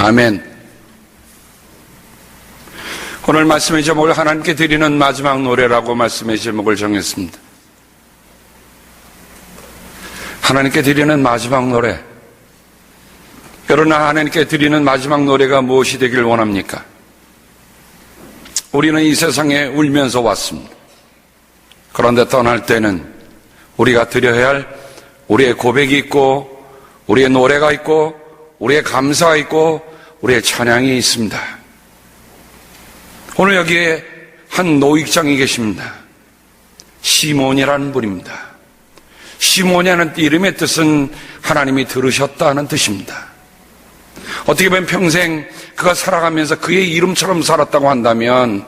아멘. 오늘 말씀의 제목을 하나님께 드리는 마지막 노래라고 말씀의 제목을 정했습니다. 하나님께 드리는 마지막 노래. 여러분, 하나님께 드리는 마지막 노래가 무엇이 되길 원합니까? 우리는 이 세상에 울면서 왔습니다. 그런데 떠날 때는 우리가 드려야 할 우리의 고백이 있고, 우리의 노래가 있고, 우리의 감사가 있고, 우리의 찬양이 있습니다. 오늘 여기에 한 노익장이 계십니다. 시몬이라는 분입니다. 시몬이라는 이름의 뜻은 하나님이 들으셨다는 뜻입니다. 어떻게 보면 평생 그가 살아가면서 그의 이름처럼 살았다고 한다면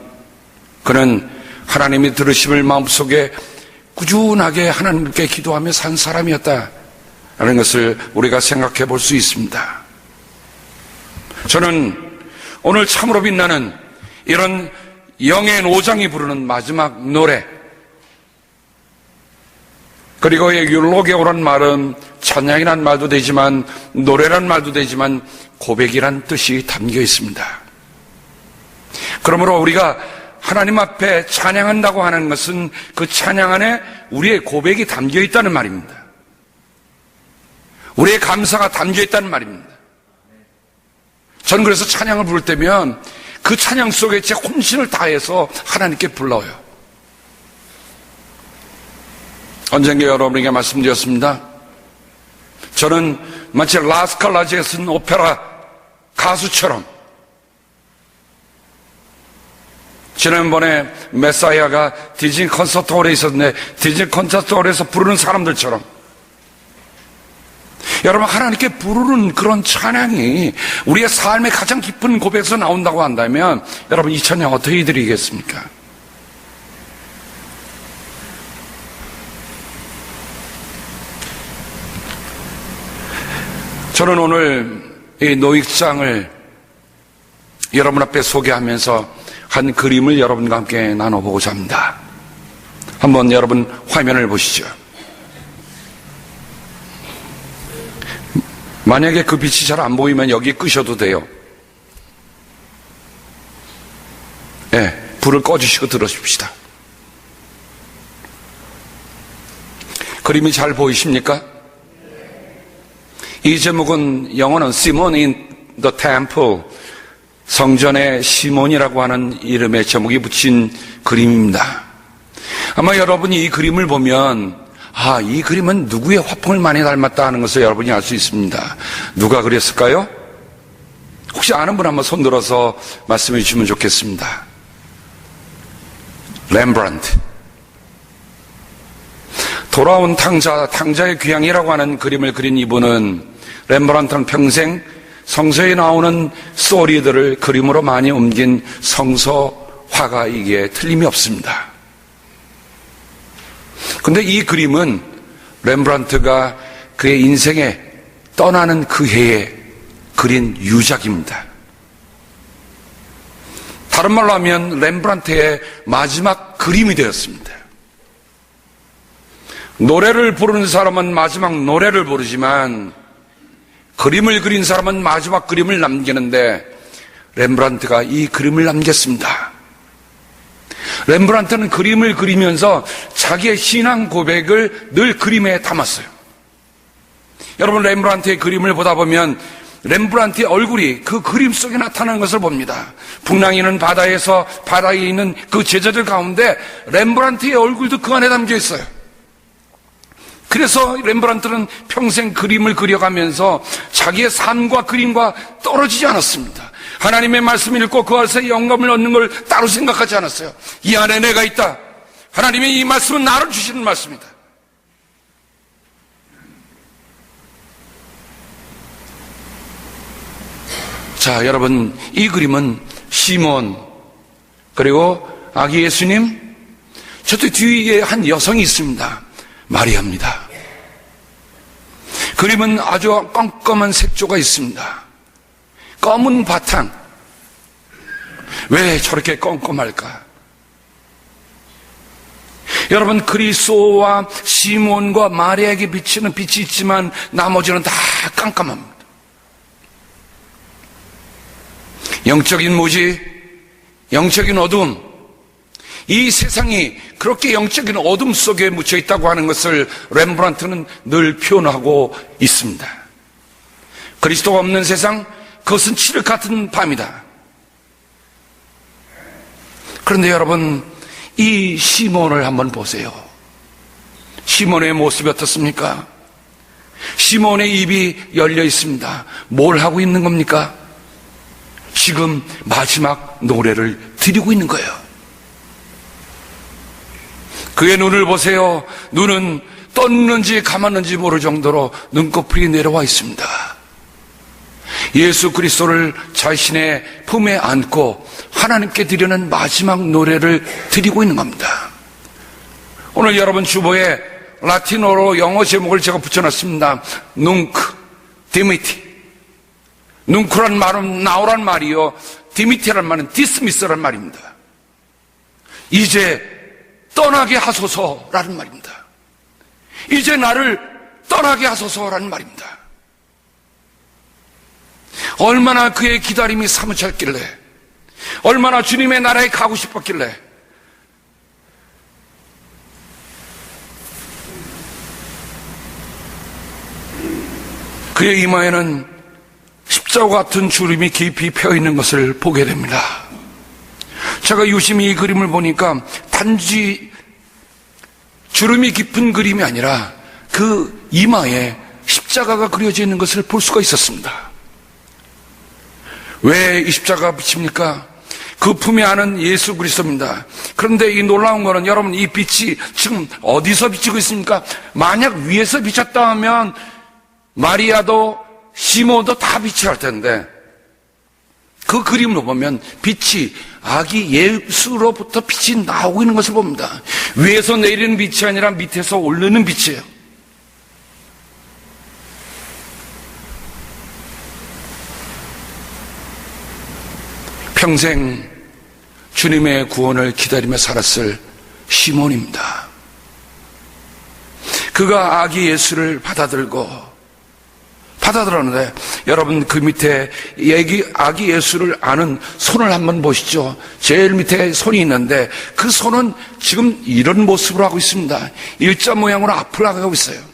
그는 하나님이 들으심을 마음속에 꾸준하게 하나님께 기도하며 산 사람이었다라는 것을 우리가 생각해 볼 수 있습니다. 저는 오늘 참으로 빛나는 이런 영의 노장이 부르는 마지막 노래, 그리고 율로게오란 말은 찬양이란 말도 되지만 노래란 말도 되지만 고백이란 뜻이 담겨 있습니다. 그러므로 우리가 하나님 앞에 찬양한다고 하는 것은 그 찬양 안에 우리의 고백이 담겨 있다는 말입니다. 우리의 감사가 담겨 있다는 말입니다. 저는 그래서 찬양을 부를 때면 그 찬양 속에 제 혼신을 다해서 하나님께 불러요. 언젠가 여러분에게 말씀드렸습니다. 저는 마치 라스칼라지에 쓴 오페라 가수처럼 지난번에 메사이아가 디즈니 콘서트홀에 있었는데 디즈니 콘서트홀에서 부르는 사람들처럼 여러분, 하나님께 부르는 그런 찬양이 우리의 삶의 가장 깊은 고백에서 나온다고 한다면 여러분, 이 찬양 어떻게 드리겠습니까? 저는 오늘 이 노익장을 여러분 앞에 소개하면서 한 그림을 여러분과 함께 나눠보고자 합니다. 한번 여러분 화면을 보시죠. 만약에 그 빛이 잘 안 보이면 여기 끄셔도 돼요. 네, 불을 꺼주시고 들어줍시다. 그림이 잘 보이십니까? 이 제목은 영어는 Simon in the Temple, 성전의 시몬이라고 하는 이름의 제목이 붙인 그림입니다. 아마 여러분이 이 그림을 보면 이 그림은 누구의 화풍을 많이 닮았다 하는 것을 여러분이 알 수 있습니다. 누가 그렸을까요? 혹시 아는 분 한번 손 들어서 말씀해 주시면 좋겠습니다. 렘브란트. 돌아온 탕자의 귀향이라고 하는 그림을 그린 이분은, 렘브란트는 평생 성서에 나오는 스토리들을 그림으로 많이 옮긴 성서 화가이기에 틀림이 없습니다. 근데 이 그림은 렘브란트가 그의 인생에 떠나는 그 해에 그린 유작입니다. 다른 말로 하면 렘브란트의 마지막 그림이 되었습니다. 노래를 부르는 사람은 마지막 노래를 부르지만 그림을 그린 사람은 마지막 그림을 남기는데 렘브란트가 이 그림을 남겼습니다. 렘브란트는 그림을 그리면서 자기의 신앙 고백을 늘 그림에 담았어요. 여러분, 렘브란트의 그림을 보다 보면 렘브란트의 얼굴이 그 그림 속에 나타나는 것을 봅니다. 풍랑이는 바다에서 바다에 있는 그 제자들 가운데 렘브란트의 얼굴도 그 안에 담겨 있어요. 그래서 렘브란트는 평생 그림을 그려가면서 자기의 삶과 그림과 떨어지지 않았습니다. 하나님의 말씀을 읽고 그 안에서 영감을 얻는 걸 따로 생각하지 않았어요. 이 안에 내가 있다. 하나님의 이 말씀은 나를 주시는 말씀이다. 자, 여러분, 이 그림은 시몬, 그리고 아기 예수님, 저쪽 뒤에 한 여성이 있습니다. 마리아입니다. 그림은 아주 껌껌한 색조가 있습니다. 검은 바탕. 왜 저렇게 껌껌할까? 여러분, 그리스도와 시몬과 마리아에게 비치는 빛이 있지만 나머지는 다 깜깜합니다. 영적인 무지, 영적인 어둠, 이 세상이 그렇게 영적인 어둠 속에 묻혀 있다고 하는 것을 렘브란트는 늘 표현하고 있습니다. 그리스도가 없는 세상, 그것은 칠흑 같은 밤이다. 그런데 여러분, 이 시몬을 한번 보세요. 시몬의 모습이 어떻습니까? 시몬의 입이 열려 있습니다. 뭘 하고 있는 겁니까? 지금 마지막 노래를 드리고 있는 거예요. 그의 눈을 보세요. 눈은 떴는지 감았는지 모를 정도로 눈꺼풀이 내려와 있습니다. 예수 그리스도를 자신의 품에 안고 하나님께 드리는 마지막 노래를 드리고 있는 겁니다. 오늘 여러분 주보에 라틴어로 영어 제목을 제가 붙여놨습니다. 눅크 디미티. 눅크란 말은 나오란 말이요, 디미티란 말은 디스미스란 말입니다. 이제 떠나게 하소서라는 말입니다. 이제 나를 떠나게 하소서라는 말입니다. 얼마나 그의 기다림이 사무쳤길래, 얼마나 주님의 나라에 가고 싶었길래, 그의 이마에는 십자가 같은 주름이 깊이 펴있는 것을 보게 됩니다. 제가 유심히 이 그림을 보니까 단지 주름이 깊은 그림이 아니라 그 이마에 십자가가 그려져 있는 것을 볼 수가 있었습니다. 왜 이 십자가가 비칩니까? 그 품에 안은 예수 그리스도입니다. 그런데 이 놀라운 거는 여러분, 이 빛이 지금 어디서 비치고 있습니까? 만약 위에서 비쳤다 하면 마리아도 시몬도 다 빛이 할 텐데, 그 그림으로 보면 빛이 아기 예수로부터 빛이 나오고 있는 것을 봅니다. 위에서 내리는 빛이 아니라 밑에서 오르는 빛이에요. 평생 주님의 구원을 기다리며 살았을 시몬입니다. 그가 아기 예수를 받아들었는데, 여러분 그 밑에 아기 예수를 아는 손을 한번 보시죠. 제일 밑에 손이 있는데 그 손은 지금 이런 모습으로 하고 있습니다. 일자 모양으로 앞을 나가고 있어요.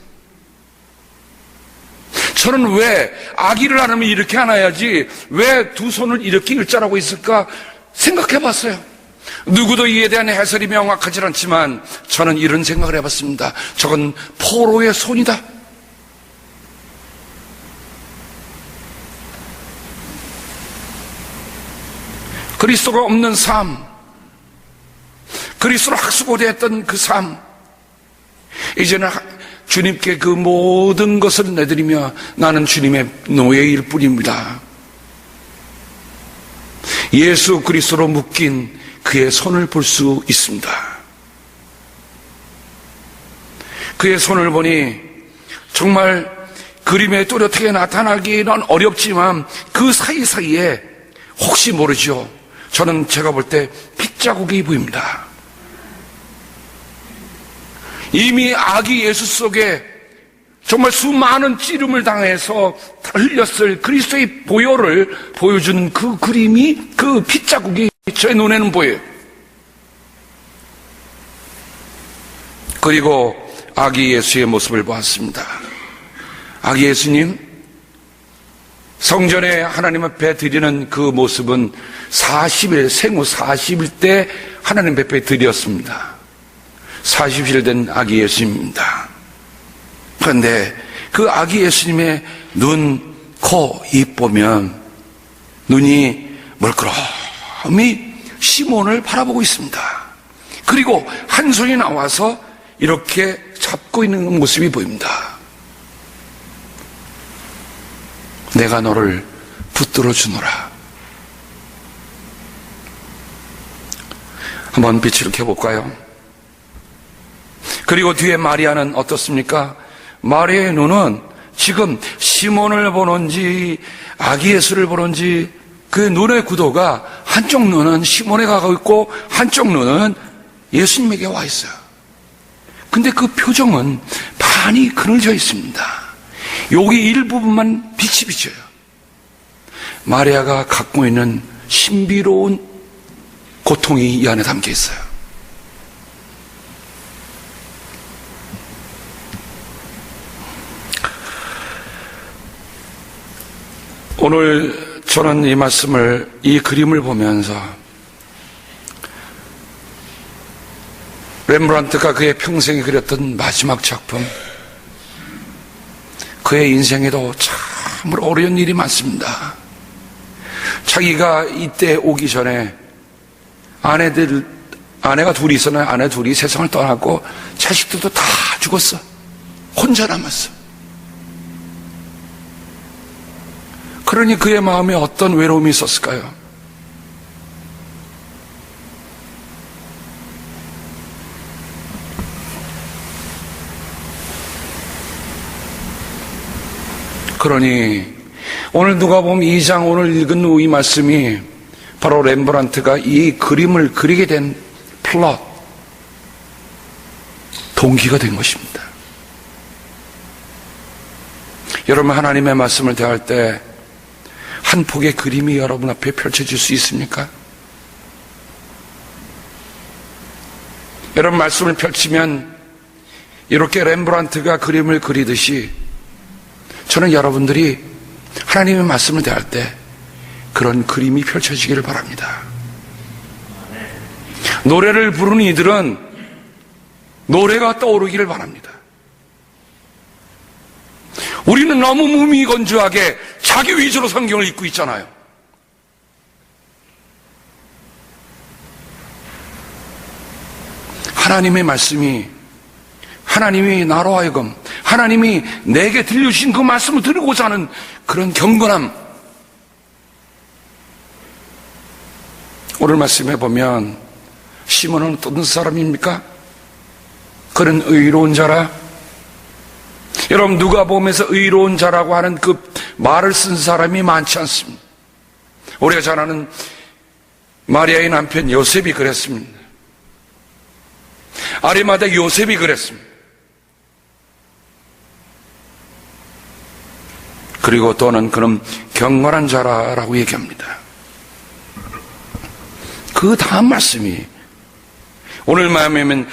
저는 왜 아기를 안으면 이렇게 안아야지 왜 두 손을 이렇게 일자라고 있을까 생각해 봤어요. 누구도 이에 대한 해설이 명확하지 않지만 저는 이런 생각을 해봤습니다. 저건 포로의 손이다. 그리스도가 없는 삶, 그리스도로 학수고대했던 그 삶, 이제는 주님께 그 모든 것을 내드리며 나는 주님의 노예일 뿐입니다. 예수 그리스도로 묶인 그의 손을 볼 수 있습니다. 그의 손을 보니 정말 그림에 뚜렷하게 나타나기는 어렵지만 그 사이사이에 혹시 모르죠. 저는 제가 볼 때 핏자국이 보입니다. 이미 아기 예수 속에 정말 수많은 찌름을 당해서 흘렸을 그리스도의 보혈을 보여주는 그 그림이, 그 핏자국이 제 눈에는 보여요. 그리고 아기 예수의 모습을 보았습니다. 아기 예수님, 성전에 하나님 앞에 드리는 그 모습은 40일, 생후 40일 때 하나님 앞에 드렸습니다. 40일 된 아기 예수님입니다. 그런데 그 아기 예수님의 눈, 코, 입 보면 눈이 멀끄러미 시몬을 바라보고 있습니다. 그리고 한 손이 나와서 이렇게 잡고 있는 모습이 보입니다. 내가 너를 붙들어 주노라. 한번 빛을 켜볼까요? 그리고 뒤에 마리아는 어떻습니까? 마리아의 눈은 지금 시몬을 보는지 아기 예수를 보는지 그 눈의 구도가 한쪽 눈은 시몬에 가고 있고 한쪽 눈은 예수님에게 와 있어요. 근데 그 표정은 반이 그늘져 있습니다. 여기 일부분만 빛이 비쳐요. 마리아가 갖고 있는 신비로운 고통이 이 안에 담겨 있어요. 오늘 저는 이 말씀을, 이 그림을 보면서 렘브란트가 그의 평생에 그렸던 마지막 작품, 그의 인생에도 참으로 어려운 일이 많습니다. 자기가 이때 오기 전에 아내가 둘이 있었나요? 아내 둘이 세상을 떠났고 자식들도 다 죽었어. 혼자 남았어. 그러니 그의 마음에 어떤 외로움이 있었을까요? 그러니 오늘 누가복음 2장 오늘 읽은 이 말씀이 바로 렘브란트가 이 그림을 그리게 된 플롯, 동기가 된 것입니다. 여러분, 하나님의 말씀을 대할 때 한 폭의 그림이 여러분 앞에 펼쳐질 수 있습니까? 여러분, 말씀을 펼치면 이렇게 렘브란트가 그림을 그리듯이 저는 여러분들이 하나님의 말씀을 대할 때 그런 그림이 펼쳐지기를 바랍니다. 노래를 부르는 이들은 노래가 떠오르기를 바랍니다. 우리는 너무 무미건조하게 자기 위주로 성경을 읽고 있잖아요. 하나님의 말씀이, 하나님이 나로 하여금, 하나님이 내게 들려주신 그 말씀을 들고자 하는 그런 경건함. 오늘 말씀해 보면 시몬은 어떤 사람입니까? 그는 의로운 자라. 여러분, 누가복음에서 의로운 자라고 하는 그 말을 쓴 사람이 많지 않습니다. 우리가 잘 아는 마리아의 남편 요셉이 그랬습니다. 아리마대 요셉이 그랬습니다. 그리고 또는 그는 경건한 자라라고 얘기합니다. 그 다음 말씀이 오늘 말하면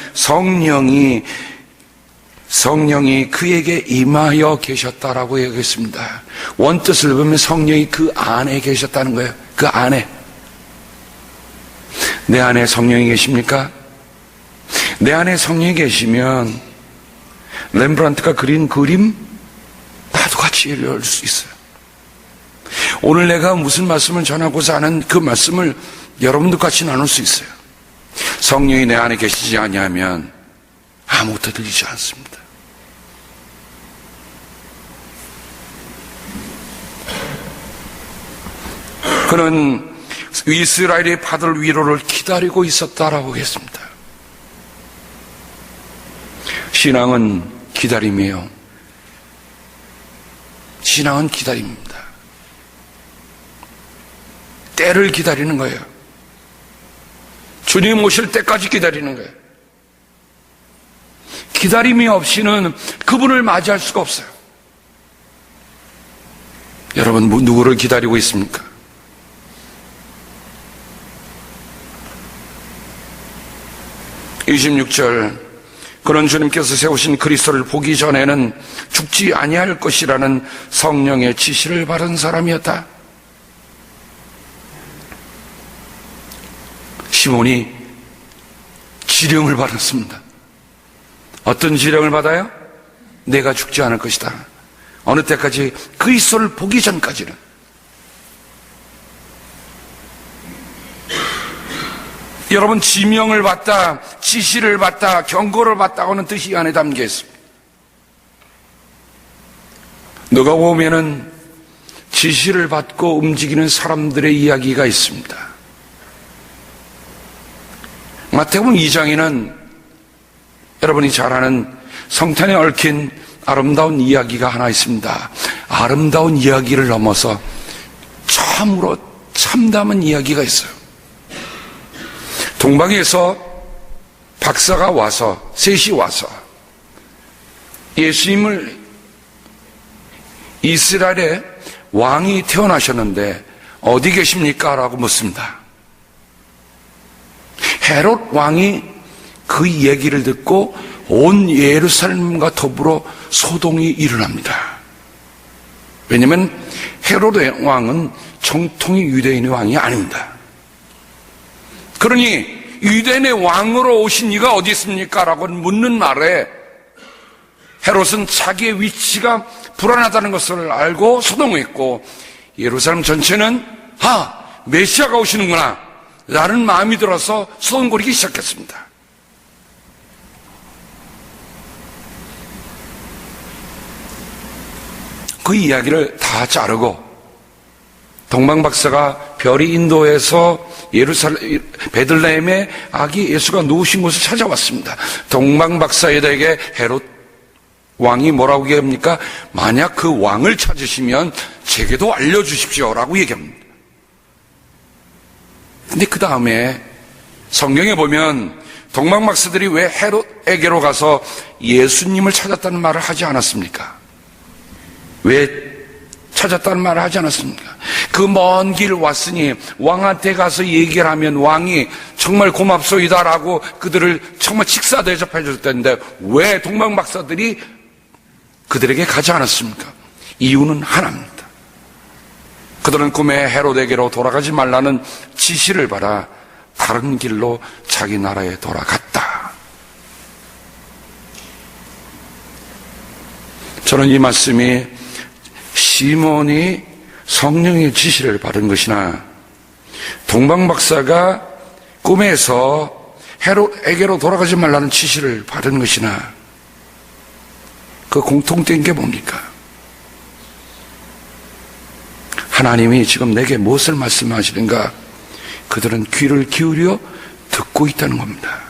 성령이 그에게 임하여 계셨다라고 얘기했습니다. 원뜻을 보면 성령이 그 안에 계셨다는 거예요. 그 안에. 내 안에 성령이 계십니까? 내 안에 성령이 계시면 렘브란트가 그린 그림 나도 같이 읽을 수 있어요. 오늘 내가 무슨 말씀을 전하고자 하는 그 말씀을 여러분도 같이 나눌 수 있어요. 성령이 내 안에 계시지 아니하면 아무것도 들리지 않습니다. 그는 이스라엘이 받을 위로를 기다리고 있었다라고 했습니다. 신앙은 기다림이에요. 신앙은 기다림입니다. 때를 기다리는 거예요. 주님 오실 때까지 기다리는 거예요. 기다림이 없이는 그분을 맞이할 수가 없어요. 여러분, 누구를 기다리고 있습니까? (26절) 그런 주님께서 세우신 그리스도를 보기 전에는 죽지 아니할 것이라는 성령의 지시를 받은 사람이었다. 시몬이 지령을 받았습니다. 어떤 지령을 받아요? 내가 죽지 않을 것이다. 어느 때까지? 그리스도를 보기 전까지는. 여러분, 지명을 받다, 지시를 받다, 경고를 받다 하는 뜻이 이 안에 담겨 있습니다. 누가 보면은 지시를 받고 움직이는 사람들의 이야기가 있습니다. 마태복음 2장에는 여러분이 잘 아는 성탄에 얽힌 아름다운 이야기가 하나 있습니다. 아름다운 이야기를 넘어서 참으로 참담한 이야기가 있어요. 동방에서 박사가 와서, 셋이 와서 예수님을, 이스라엘의 왕이 태어나셨는데 어디 계십니까? 라고 묻습니다. 헤롯 왕이 그 얘기를 듣고 온 예루살렘과 더불어 소동이 일어납니다. 왜냐하면 헤롯 왕은 정통의 유대인의 왕이 아닙니다. 그러니 유대인의 왕으로 오신 이가 어디 있습니까? 라고 묻는 말에 헤롯은 자기의 위치가 불안하다는 것을 알고 소동했고, 예루살렘 전체는 메시아가 오시는구나 라는 마음이 들어서 소동거리기 시작했습니다. 그 이야기를 다 자르고 동방박사가 별이 인도에서 베들레헴에 아기 예수가 누우신 곳을 찾아왔습니다. 동방박사에게 헤롯 왕이 뭐라고 얘기합니까? 만약 그 왕을 찾으시면 제게도 알려주십시오라고 얘기합니다. 근데 그 다음에 성경에 보면 동방박사들이 왜 헤롯에게로 가서 예수님을 찾았다는 말을 하지 않았습니까? 왜 찾았다는 말을 하지 않았습니까? 그 먼 길 왔으니 왕한테 가서 얘기를 하면 왕이 정말 고맙소이다라고 그들을 정말 식사 대접해 줄 텐데 왜 동방박사들이 그들에게 가지 않았습니까? 이유는 하나입니다. 그들은 꿈에 헤롯에게로 돌아가지 말라는 지시를 받아 다른 길로 자기 나라에 돌아갔다. 저는 이 말씀이 시몬이 성령의 지시를 받은 것이나 동방박사가 꿈에서 헤롯에게로 돌아가지 말라는 지시를 받은 것이나 그 공통된 게 뭡니까? 하나님이 지금 내게 무엇을 말씀하시는가? 그들은 귀를 기울여 듣고 있다는 겁니다.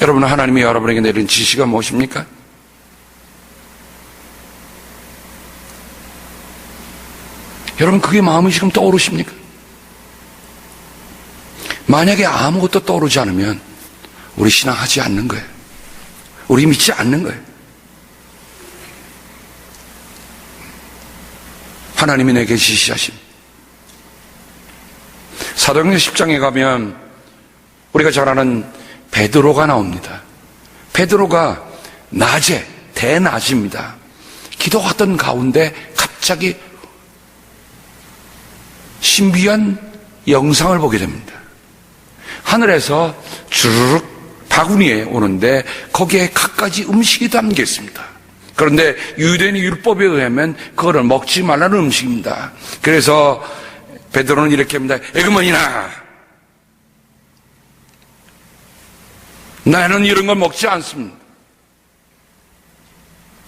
여러분, 하나님이 여러분에게 내린 지시가 무엇입니까? 여러분, 그게 마음이 지금 떠오르십니까? 만약에 아무것도 떠오르지 않으면 우리 신앙하지 않는 거예요. 우리 믿지 않는 거예요. 하나님이 내게 지시하신 사도행전 10장에 가면 우리가 잘 아는 베드로가 나옵니다. 베드로가 낮에, 대낮입니다. 기도하던 가운데 갑자기 신비한 영상을 보게 됩니다. 하늘에서 주르륵 바구니에 오는데 거기에 갖가지 음식이 담겨 있습니다. 그런데 유대인의 율법에 의하면 그거를 먹지 말라는 음식입니다. 그래서 베드로는 이렇게 합니다. 에그머니나, 나는 이런 걸 먹지 않습니다.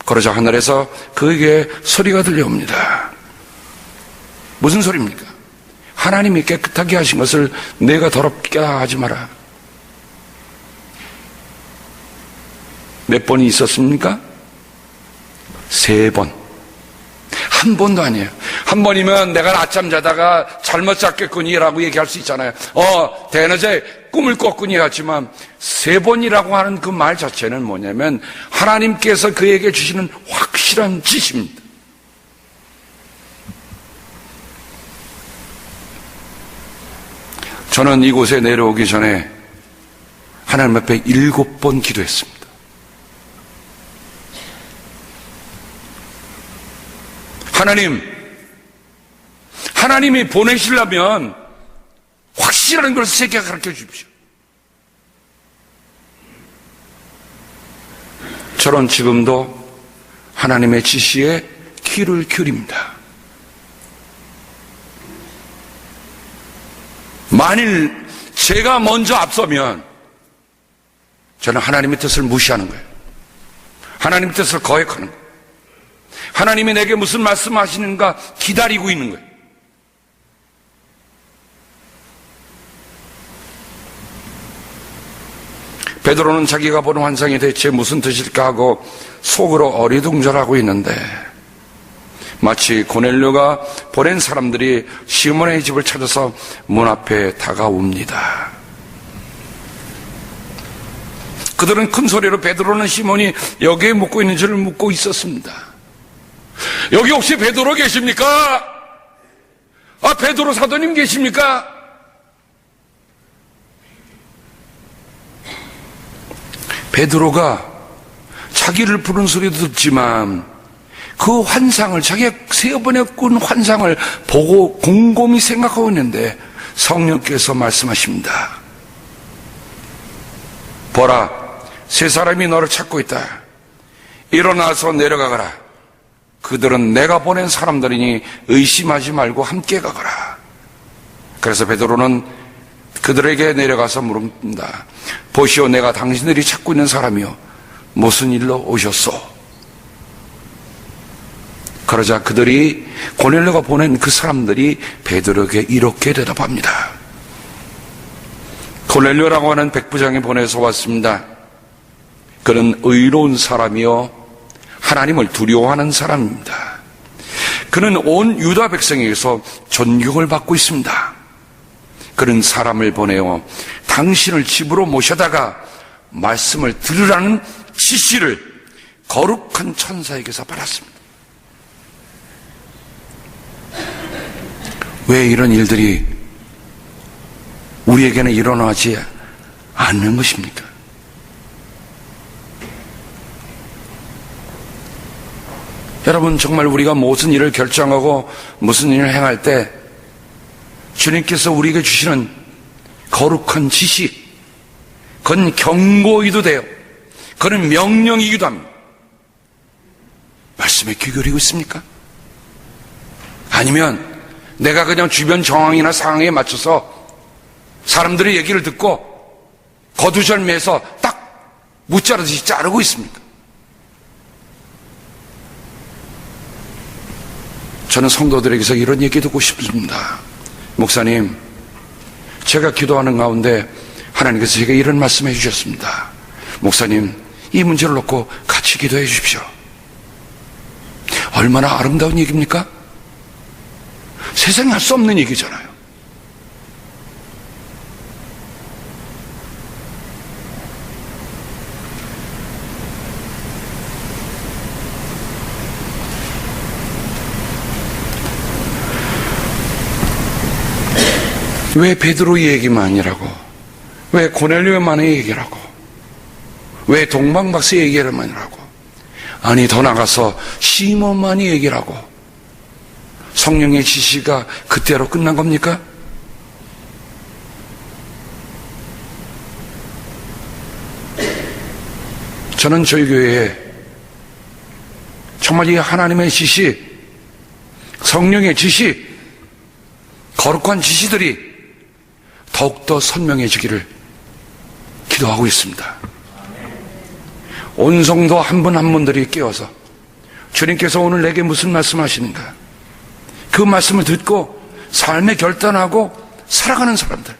그러자 하늘에서 그에게 소리가 들려옵니다. 무슨 소리입니까? 하나님이 깨끗하게 하신 것을 내가 더럽게 하지 마라. 몇 번이 있었습니까? 3번. 한 번도 아니에요. 한 번이면 내가 낮잠 자다가 잘못 잤겠거니라고 얘기할 수 있잖아요. 대낮에 꿈을 꿨군요 하지만 3번이라고 하는 그 말 자체는 뭐냐면 하나님께서 그에게 주시는 확실한 지시입니다. 저는 이곳에 내려오기 전에 하나님 앞에 7번 기도했습니다. 하나님이 보내시려면 확실한 것을 세게 가르쳐 주십시오. 저는 지금도 하나님의 지시에 귀를 기울입니다. 만일 제가 먼저 앞서면 저는 하나님의 뜻을 무시하는 거예요. 하나님의 뜻을 거역하는 거예요. 하나님이 내게 무슨 말씀하시는가 기다리고 있는 거예요. 베드로는 자기가 보는 환상이 대체 무슨 뜻일까 하고 속으로 어리둥절하고 있는데 마치 고넬료가 보낸 사람들이 시몬의 집을 찾아서 문 앞에 다가옵니다. 그들은 큰 소리로 베드로는 시몬이 여기에 묵고 있는 줄을 묻고 있었습니다. 여기 혹시 베드로 계십니까? 베드로 사도님 계십니까? 베드로가 자기를 부른 소리도 듣지만 그 환상을, 자기가 3번에 꾼 환상을 보고 곰곰이 생각하고 있는데 성령께서 말씀하십니다. 보라, 3사람이 너를 찾고 있다. 일어나서 내려가거라. 그들은 내가 보낸 사람들이니 의심하지 말고 함께 가거라. 그래서 베드로는 그들에게 내려가서 물습니다. 보시오, 내가 당신들이 찾고 있는 사람이요, 무슨 일로 오셨소? 그러자 그들이, 고넬료가 보낸 그 사람들이 베드로에게 이렇게 대답합니다. 고넬료라고 하는 백부장이 보내서 왔습니다. 그는 의로운 사람이요 하나님을 두려워하는 사람입니다. 그는 온 유다 백성에게서 존경을 받고 있습니다. 그는 사람을 보내어 당신을 집으로 모셔다가 말씀을 들으라는 지시를 거룩한 천사에게서 받았습니다. 왜 이런 일들이 우리에게는 일어나지 않는 것입니까? 여러분, 정말 우리가 무슨 일을 결정하고 무슨 일을 행할 때 주님께서 우리에게 주시는 거룩한 지시, 그건 경고이기도 돼요. 그건 명령이기도 합니다. 말씀에 귀 기울이고 있습니까? 아니면 내가 그냥 주변 정황이나 상황에 맞춰서 사람들의 얘기를 듣고 거두절미해서 딱 무자르듯이 자르고 있습니까? 저는 성도들에게서 이런 얘기 듣고 싶습니다. 목사님, 제가 기도하는 가운데 하나님께서 제게 이런 말씀해 주셨습니다. 목사님, 이 문제를 놓고 같이 기도해 주십시오. 얼마나 아름다운 얘기입니까? 세상에 할 수 없는 얘기잖아요. 왜 베드로의 얘기만이라고? 왜 고넬료만의 얘기라고? 왜 동방박사의 얘기만이라고? 아니, 더 나가서 시몬만이 얘기라고? 성령의 지시가 그때로 끝난 겁니까? 저는 저희 교회에 정말 이 하나님의 지시, 성령의 지시, 거룩한 지시들이 더욱더 선명해지기를 기도하고 있습니다. 온 성도 한 분 한 분들이 깨어서 주님께서 오늘 내게 무슨 말씀하시는가, 그 말씀을 듣고 삶에 결단하고 살아가는 사람들.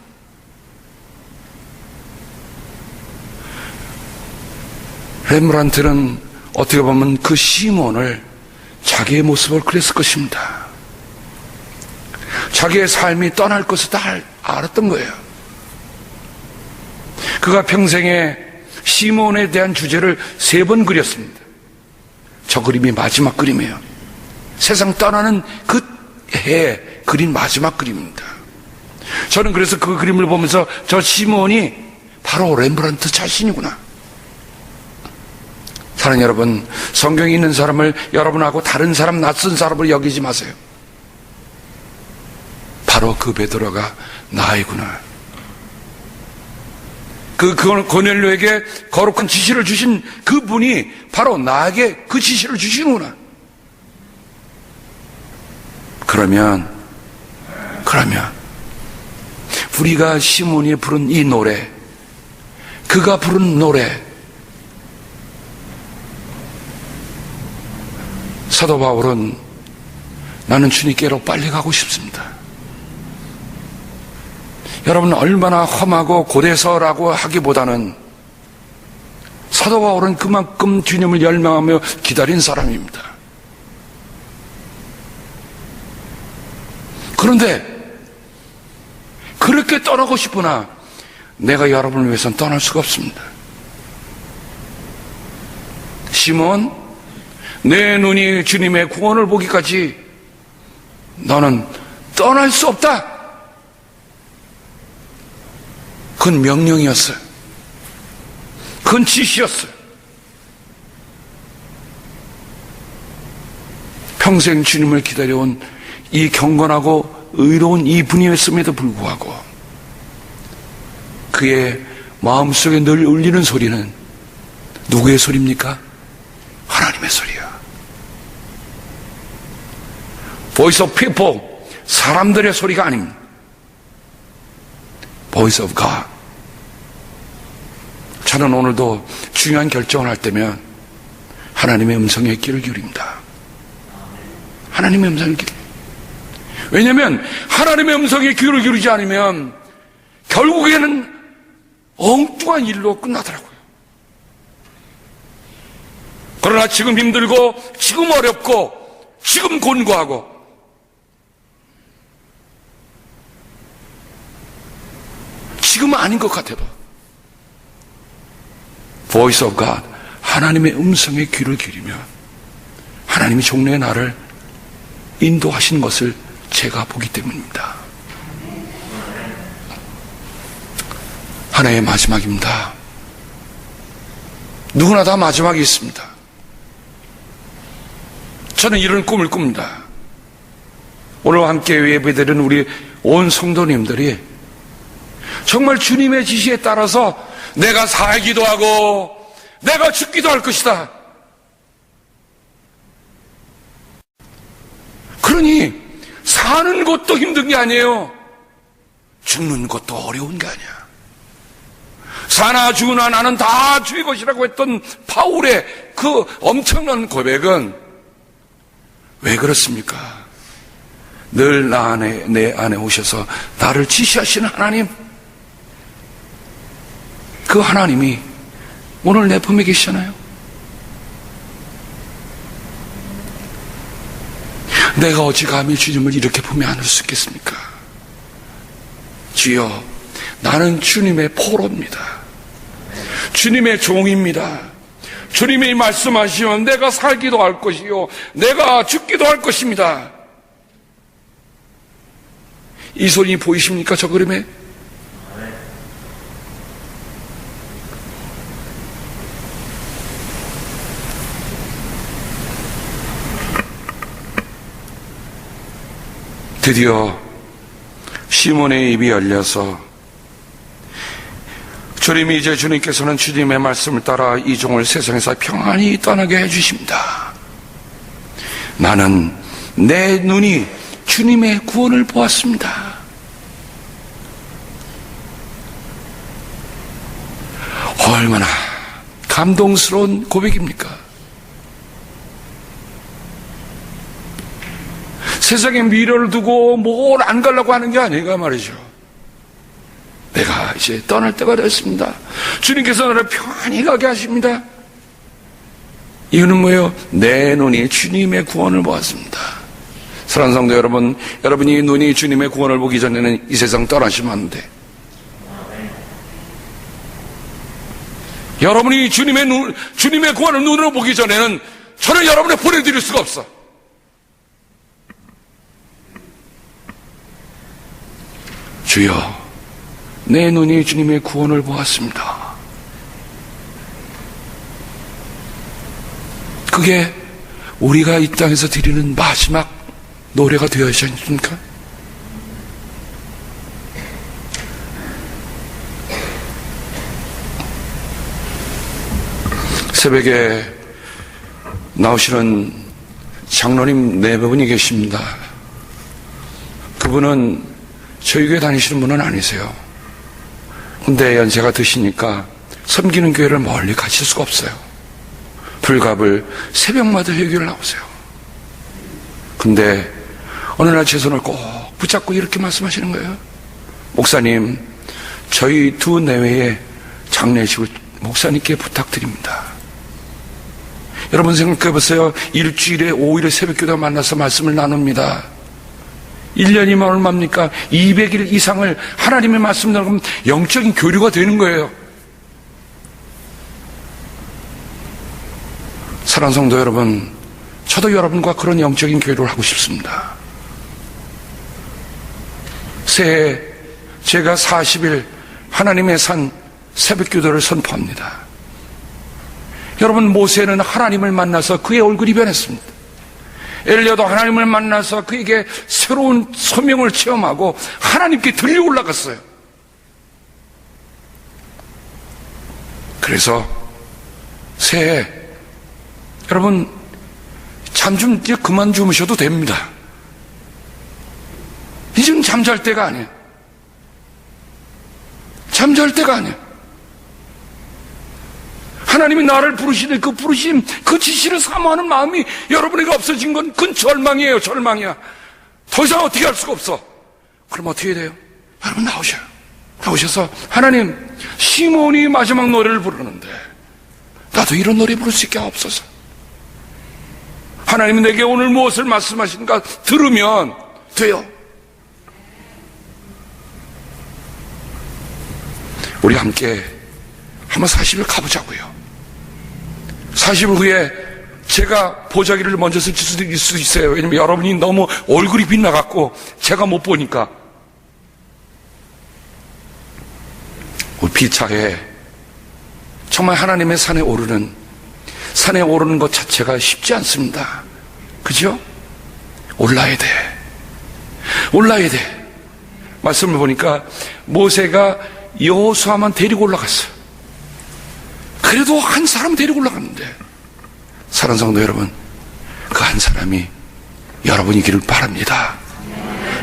렘브란트는 어떻게 보면 그 시몬을 자기의 모습을 그렸을 것입니다. 자기의 삶이 떠날 것을 다 알았던 거예요. 그가 평생에 시몬에 대한 주제를 3번 그렸습니다. 저 그림이 마지막 그림이에요. 세상 떠나는 그 해에 그린 마지막 그림입니다. 저는 그래서 그 그림을 보면서 저 시몬이 바로 렘브란트 자신이구나. 사랑하는 여러분, 성경에 있는 사람을 여러분하고 다른 사람, 낯선 사람으로 여기지 마세요. 바로 그 베드로가 나이구나. 그 고넬료에게 거룩한 지시를 주신 그분이 바로 나에게 그 지시를 주시는구나. 그러면 우리가 시몬이 부른 이 노래, 그가 부른 노래, 사도 바울은 나는 주님께로 빨리 가고 싶습니다. 여러분, 얼마나 험하고 고대서라고 하기보다는 사도 바울은 그만큼 주님을 열망하며 기다린 사람입니다. 그런데 그렇게 떠나고 싶으나 내가 여러분을 위해서는 떠날 수가 없습니다. 시몬, 내 눈이 주님의 구원을 보기까지 너는 떠날 수 없다. 그건 명령이었어요. 그건 지시였어요. 평생 주님을 기다려온 이 경건하고 의로운 이 분이었음에도 불구하고 그의 마음속에 늘 울리는 소리는 누구의 소리입니까? 하나님의 소리야. Voice of people, 사람들의 소리가 아닙니다. Voice of God. 저는 오늘도 중요한 결정을 할 때면 하나님의 음성에 귀를 기울입니다. 하나님의 음성에 귀를. 왜냐하면 하나님의 음성에 귀를 기울이지 않으면 결국에는 엉뚱한 일로 끝나더라고요. 그러나 지금 힘들고 지금 어렵고 지금 곤고하고 지금은 아닌 것 같아도 Voice of God, 하나님의 음성에 귀를 기울이면 하나님이 종래에 나를 인도하신 것을 제가 보기 때문입니다. 하나의 마지막입니다. 누구나 다 마지막이 있습니다. 저는 이런 꿈을 꿉니다. 오늘 함께 예배드리는 우리 온 성도님들이 정말 주님의 지시에 따라서 내가 살기도 하고 내가 죽기도 할 것이다. 그러니 사는 것도 힘든 게 아니에요. 죽는 것도 어려운 게 아니야. 사나 죽으나 나는 다 주의 것이라고 했던 바울의 그 엄청난 고백은 왜 그렇습니까? 늘 내 안에 오셔서 나를 지시하시는 하나님, 그 하나님이 오늘 내 품에 계시잖아요. 내가 어찌 감히 주님을 이렇게 품에 안을 수 있겠습니까? 주여, 나는 주님의 포로입니다. 주님의 종입니다. 주님이 말씀하시면 내가 살기도 할 것이요 내가 죽기도 할 것입니다. 이 소리 보이십니까? 저 그림에? 드디어 시몬의 입이 열려서 주님이 이제 주님께서는 주님의 말씀을 따라 이 종을 세상에서 평안히 떠나게 해주십니다. 나는 내 눈이 주님의 구원을 보았습니다. 얼마나 감동스러운 고백입니까? 세상에 미래를 두고 뭘 안 가려고 하는 게 아닌가 말이죠. 내가 이제 떠날 때가 됐습니다. 주님께서 나를 편히 가게 하십니다. 이유는 뭐예요? 내 눈이 주님의 구원을 보았습니다. 사랑하는 성도 여러분, 여러분이 눈이 주님의 구원을 보기 전에는 이 세상 떠나시면 안 돼. 여러분이 주님의 구원을 눈으로 보기 전에는 저는 여러분을 보내드릴 수가 없어. 주여, 내 눈이 주님의 구원을 보았습니다. 그게 우리가 이 땅에서 드리는 마지막 노래가 되어야지 않습니까? 새벽에 나오시는 장로님 4분이 계십니다. 그분은 저희 교회 다니시는 분은 아니세요. 근데 연세가 드시니까 섬기는 교회를 멀리 가실 수가 없어요. 불갑을 새벽마다 회교를 나오세요. 근데 어느 날 제 손을 꼭 붙잡고 이렇게 말씀하시는 거예요. 목사님, 저희 2 내외의 장례식을 목사님께 부탁드립니다. 여러분 생각해 보세요. 일주일에 5일의 새벽교회 만나서 말씀을 나눕니다. 1년이면 얼마입니까? 200일 이상을 하나님의 말씀을 나누면 영적인 교류가 되는 거예요. 사랑하는 성도 여러분, 저도 여러분과 그런 영적인 교류를 하고 싶습니다. 새해 제가 40일 하나님의 산 새벽기도를 선포합니다. 여러분, 모세는 하나님을 만나서 그의 얼굴이 변했습니다. 엘리야도 하나님을 만나서 그에게 새로운 소명을 체험하고 하나님께 들려 올라갔어요. 그래서 새해 여러분, 잠 좀 이제 그만 주무셔도 됩니다. 이제는 잠잘 때가 아니에요. 잠잘 때가 아니에요. 하나님이 나를 부르시는 그 부르심, 그 지시를 사모하는 마음이 여러분에게 없어진 건 그건 절망이에요. 절망이야. 더 이상 어떻게 할 수가 없어. 그럼 어떻게 해야 돼요? 여러분 나오셔요. 나오셔서 하나님, 시몬이 마지막 노래를 부르는데 나도 이런 노래 부를 수 있게 하옵소서. 하나님이 내게 오늘 무엇을 말씀하시는가 들으면 돼요. 우리 함께 한번 40일 가보자고요. 40일 후에 제가 보자기를 먼저 쓸 수도 있어요. 왜냐면 여러분이 너무 얼굴이 빛나갖고 제가 못 보니까. 우리 피차에 정말 하나님의 산에 오르는 것 자체가 쉽지 않습니다. 그죠? 올라야 돼. 올라야 돼. 말씀을 보니까 모세가 여호수아만 데리고 올라갔어요. 그래도 한 사람 데리고 올라갔는데, 사랑하는 성도 여러분, 그 한 사람이 여러분이기를 바랍니다.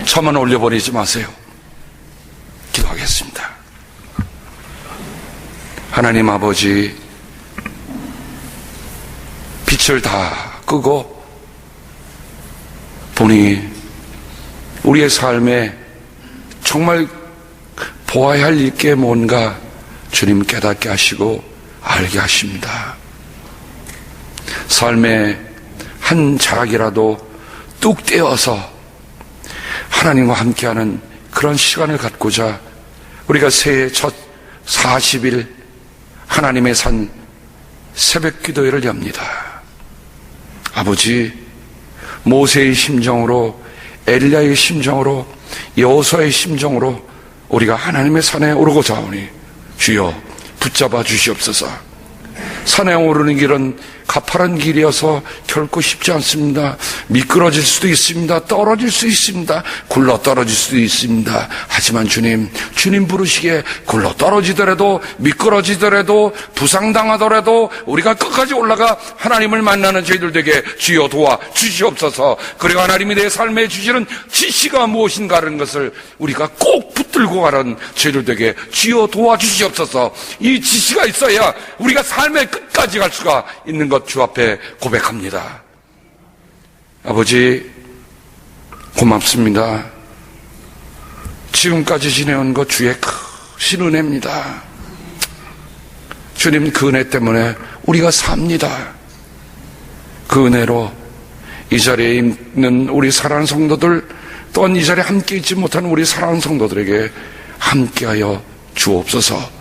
저만 올려버리지 마세요. 기도하겠습니다. 하나님 아버지, 빛을 다 끄고 보니 우리의 삶에 정말 보아야 할 게 뭔가 주님 깨닫게 하시고 알게 하십니다. 삶의 한 자락이라도 뚝 떼어서 하나님과 함께하는 그런 시간을 갖고자 우리가 새해 첫 40일 하나님의 산 새벽 기도회를 엽니다. 아버지, 모세의 심정으로, 엘리야의 심정으로, 여호수아의 심정으로 우리가 하나님의 산에 오르고자 하오니 주여 붙잡아 주시옵소서. 산에 오르는 길은 가파른 길이어서 결코 쉽지 않습니다. 미끄러질 수도 있습니다. 떨어질 수 있습니다. 굴러 떨어질 수도 있습니다. 하지만 주님 부르시기에 굴러 떨어지더라도 미끄러지더라도 부상당하더라도 우리가 끝까지 올라가 하나님을 만나는 저희들 되게 주여 도와 주시옵소서. 그리고 하나님이 내 삶에 주시는 지시가 무엇인가라는 것을 우리가 꼭 붙들고 가는 저희들 되게 주여 도와 주시옵소서. 이 지시가 있어야 우리가 삶의 끝까지 갈 수가 있는 것 주 앞에 고백합니다. 아버지, 고맙습니다. 지금까지 지내온 것 주의 크신 은혜입니다. 주님 그 은혜 때문에 우리가 삽니다. 그 은혜로 이 자리에 있는 우리 사랑하는 성도들, 또한 이 자리에 함께 있지 못하는 우리 사랑하는 성도들에게 함께하여 주옵소서.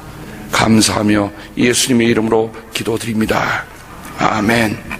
감사하며 예수님의 이름으로 기도드립니다. 아멘.